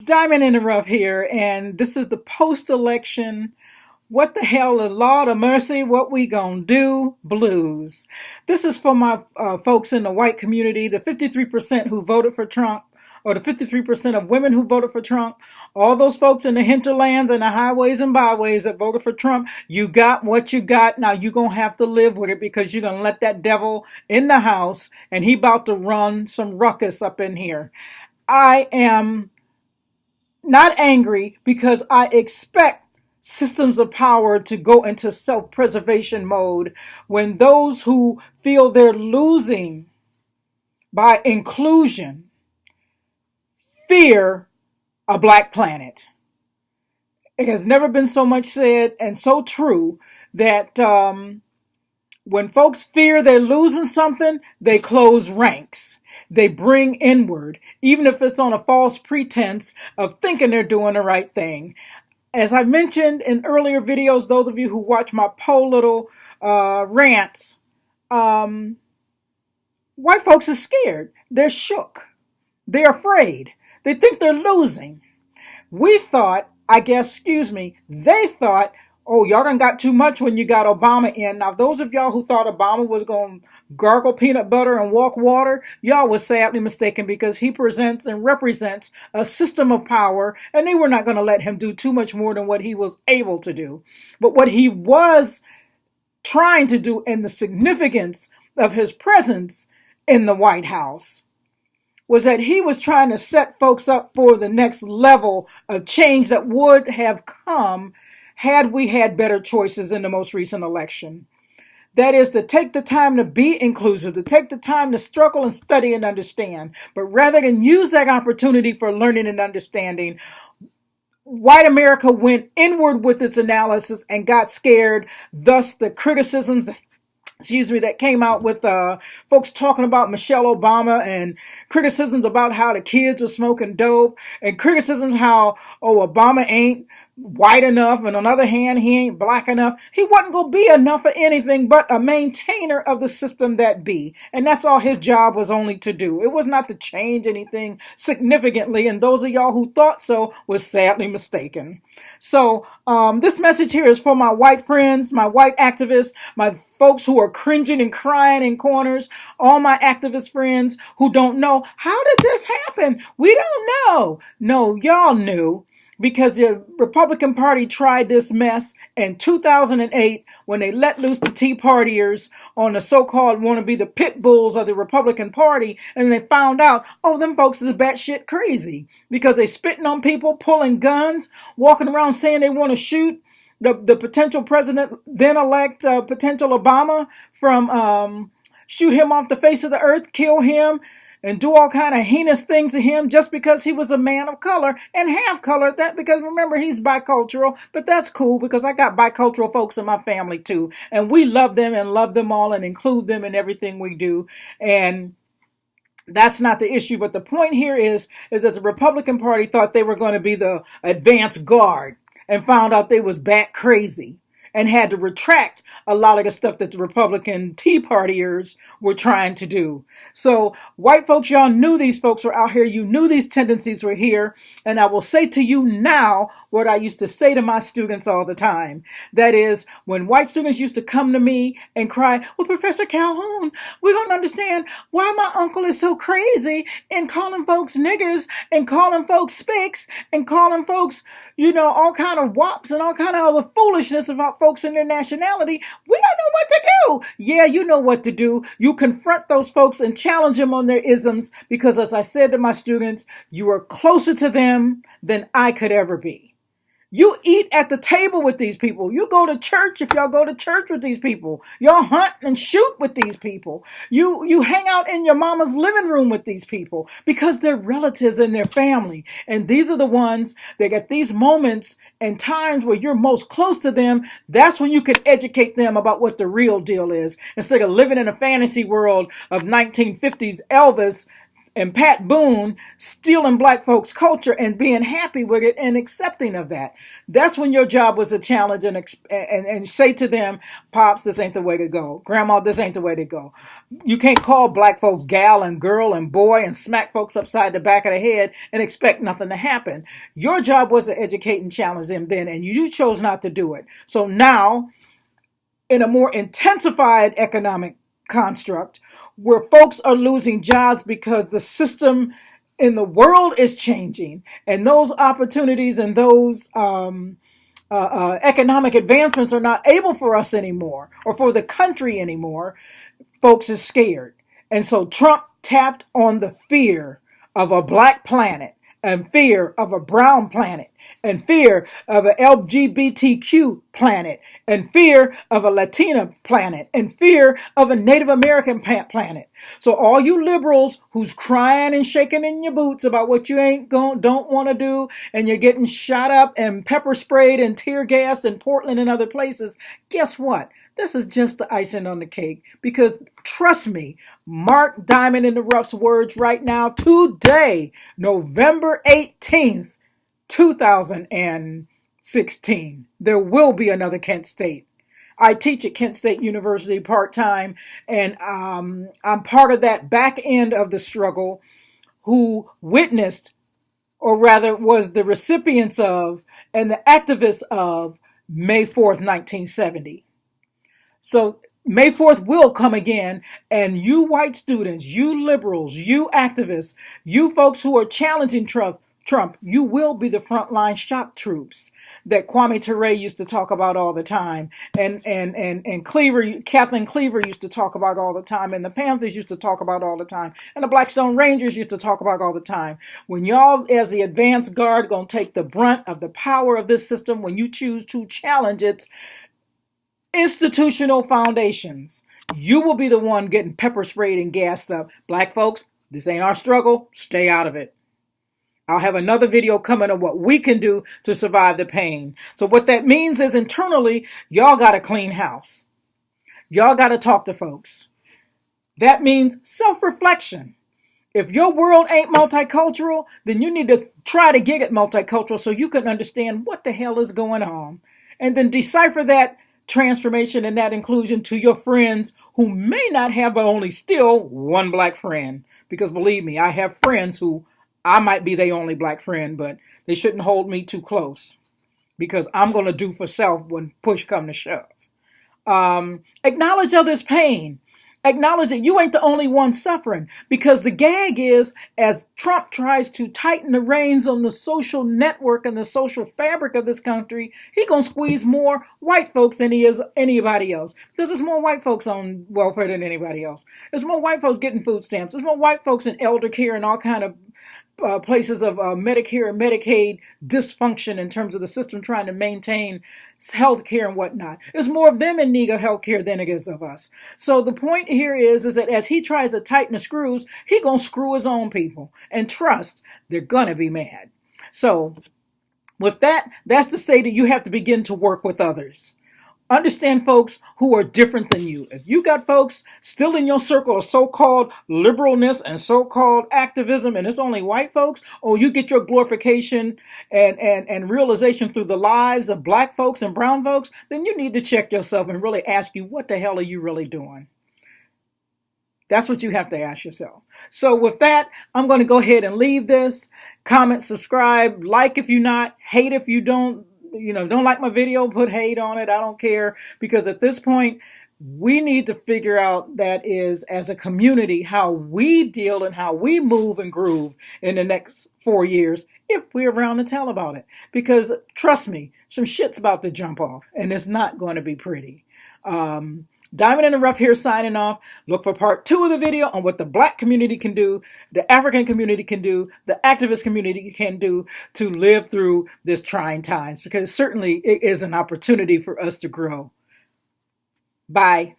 Diamond in the rough here, and this is the post-election. What the hell is Lord of mercy? What we gonna do? Blues. This is for my folks in the white community, the 53% who voted for Trump, or the 53% of women who voted for Trump, all those folks in the hinterlands and the highways and byways that voted for Trump. You got what you got. Now you're gonna have to live with it because you're gonna let that devil in the house, and he about to run some ruckus up in here. I am not angry because I expect systems of power to go into self-preservation mode when those who feel they're losing by inclusion fear a black planet. It has never been so much said and so true that when folks fear they're losing something, they close ranks. They bring inward, even if it's on a false pretense of thinking they're doing the right thing. As I mentioned in earlier videos, those of you who watch my little rants, white folks are scared. They're shook. They're afraid. They think they're losing. We thought, they thought, oh, y'all done got too much when you got Obama in. Now, those of y'all who thought Obama was going to gargle peanut butter and walk water, y'all was sadly mistaken because he presents and represents a system of power, and they were not going to let him do too much more than what he was able to do. But what he was trying to do, and the significance of his presence in the White House, was that he was trying to set folks up for the next level of change that would have come had we had better choices in the most recent election. That is to take the time to be inclusive, to take the time to struggle and study and understand. But rather than use that opportunity for learning and understanding, white America went inward with its analysis and got scared. Thus, the criticisms that came out with folks talking about Michelle Obama, and criticisms about how the kids were smoking dope, and criticisms how, Obama ain't white enough, and on the other hand, he ain't black enough. He wasn't going to be enough of anything but a maintainer of the system that be. And that's all his job was only to do. It was not to change anything significantly, and those of y'all who thought so was sadly mistaken. So this message here is for my white friends, my white activists, my folks who are cringing and crying in corners, all my activist friends who don't know, how did this happen? We don't know. No, y'all knew, because the Republican Party tried this mess in 2008 when they let loose the Tea Partiers on the so-called want to be the pit bulls of the Republican Party, and they found out, them folks is batshit crazy because they spitting on people, pulling guns, walking around saying they want to shoot the potential president, then-elect potential Obama, from shoot him off the face of the earth, kill him, and do all kind of heinous things to him just because he was a man of color and half color at that, because remember, he's bicultural. But that's cool because I got bicultural folks in my family too, and we love them and love them all and include them in everything we do. And that's not the issue. But the point here is that the Republican Party thought they were going to be the advance guard and found out they was bat crazy and had to retract a lot of the stuff that the Republican Tea Partiers were trying to do. So white folks, y'all knew these folks were out here. You knew these tendencies were here. And I will say to you now what I used to say to my students all the time. That is, when white students used to come to me and cry, well, Professor Calhoun, we don't understand why my uncle is so crazy and calling folks niggers and calling folks spics and calling folks, all kind of wops and all kind of other foolishness about folks and their nationality. We don't know what to do. Yeah, you know what to do. You confront those folks and challenge them on their isms, because as I said to my students, you are closer to them than I could ever be. You eat at the table with these people. You go to church if y'all go to church with these people. Y'all hunt and shoot with these people. You hang out in your mama's living room with these people because they're relatives and their family. And these are the ones that at these moments and times where you're most close to them, that's when you can educate them about what the real deal is, instead of living in a fantasy world of 1950s Elvis and Pat Boone stealing black folks' culture and being happy with it and accepting of that. That's when your job was a challenge and say to them, Pops, this ain't the way to go. Grandma, this ain't the way to go. You can't call black folks gal and girl and boy and smack folks upside the back of the head and expect nothing to happen. Your job was to educate and challenge them then, and you chose not to do it. So now, in a more intensified economic construct, where folks are losing jobs because the system in the world is changing, and those opportunities and those economic advancements are not able for us anymore or for the country anymore, folks is scared. And so Trump tapped on the fear of a black planet and fear of a brown planet and fear of an LGBTQ planet and fear of a Latina planet and fear of a Native American planet. So all you liberals who's crying and shaking in your boots about what you don't want to do, and you're getting shot up and pepper sprayed and tear gas in Portland and other places, guess what? This is just the icing on the cake, because trust me, mark Diamond in the Rough's words right now, today, November 18th, 2016, there will be another Kent State. I teach at Kent State University part-time, and I'm part of that back end of the struggle who witnessed, or rather was the recipients of, and the activists of May 4th, 1970. So May 4th will come again, and you white students, you liberals, you activists, you folks who are challenging Trump, you will be the frontline shock troops that Kwame Ture used to talk about all the time, and Kathleen Cleaver used to talk about all the time, and the Panthers used to talk about all the time, and the Blackstone Rangers used to talk about all the time. When y'all, as the advance guard, gonna take the brunt of the power of this system when you choose to challenge its institutional foundations, you will be the one getting pepper sprayed and gassed up. Black folks, this ain't our struggle. Stay out of it. I'll have another video coming on what we can do to survive the pain. So what that means is internally, y'all got to clean house. Y'all got to talk to folks. That means self-reflection. If your world ain't multicultural, then you need to try to get it multicultural so you can understand what the hell is going on. And then decipher that transformation and that inclusion to your friends who may not have but only still one black friend. Because believe me, I have friends who I might be their only black friend, but they shouldn't hold me too close, because I'm going to do for self when push come to shove. Acknowledge others' pain. Acknowledge that you ain't the only one suffering, because the gag is, as Trump tries to tighten the reins on the social network and the social fabric of this country, he gonna squeeze more white folks than he is anybody else, because there's more white folks on welfare than anybody else. There's more white folks getting food stamps. There's more white folks in elder care and all kind of places of Medicare and Medicaid dysfunction in terms of the system trying to maintain health care and whatnot. There's more of them in need of health care than it is of us. So the point here is that as he tries to tighten the screws, he gonna screw his own people. And trust, they're gonna be mad. So with that, that's to say that you have to begin to work with others. Understand folks who are different than you. If you got folks still in your circle of so-called liberalness and so-called activism, and it's only white folks, or you get your glorification and realization through the lives of black folks and brown folks, then you need to check yourself and really ask you, what the hell are you really doing? That's what you have to ask yourself. So with that, I'm going to go ahead and leave this. Comment, subscribe, like if you're not, hate if you don't like my video, put hate on it. I don't care, because at this point, we need to figure out, that is, as a community, how we deal and how we move and groove in the next 4 years, if we're around to tell about it. Because trust me, some shit's about to jump off, and it's not going to be pretty. Diamond in the Rough here, signing off. Look for part 2 of the video on what the black community can do, the African community can do, the activist community can do to live through this trying times, because certainly it is an opportunity for us to grow. Bye.